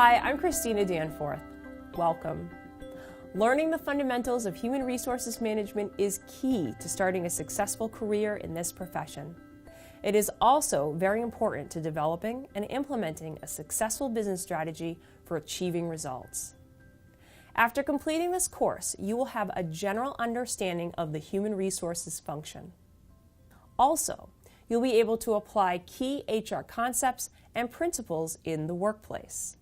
Hi, I'm Christina Danforth. Welcome. Learning the fundamentals of human resources management is key to starting a successful career in this profession. It is also very important to developing and implementing a successful business strategy for achieving results. After completing this course, you will have a general understanding of the human resources function. Also, you'll be able to apply key HR concepts and principles in the workplace.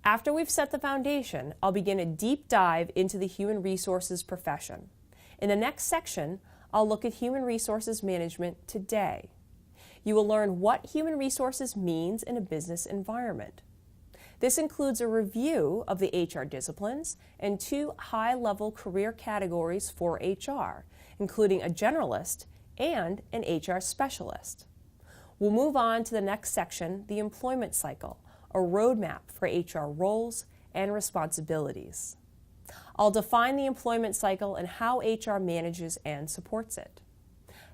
After we've set the foundation, I'll begin a deep dive into the human resources profession. In the next section, I'll look at human resources management today. You will learn what human resources means in a business environment. This includes a review of the HR disciplines and 2 high-level career categories for HR, including a generalist and an HR specialist. We'll move on to the next section, the employment cycle, a roadmap for HR roles and responsibilities. I'll define the employment cycle and how HR manages and supports it.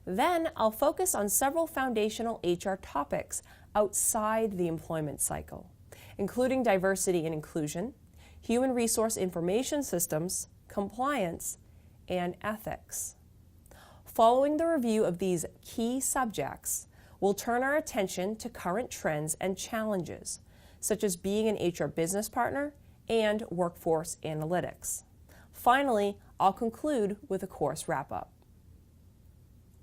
Then I'll focus on several foundational HR topics outside the employment cycle, including diversity and inclusion, human resource information systems, compliance, and ethics. Following the review of these key subjects, we'll turn our attention to current trends and challenges, such as being an HR business partner and workforce analytics. Finally, I'll conclude with a course wrap-up.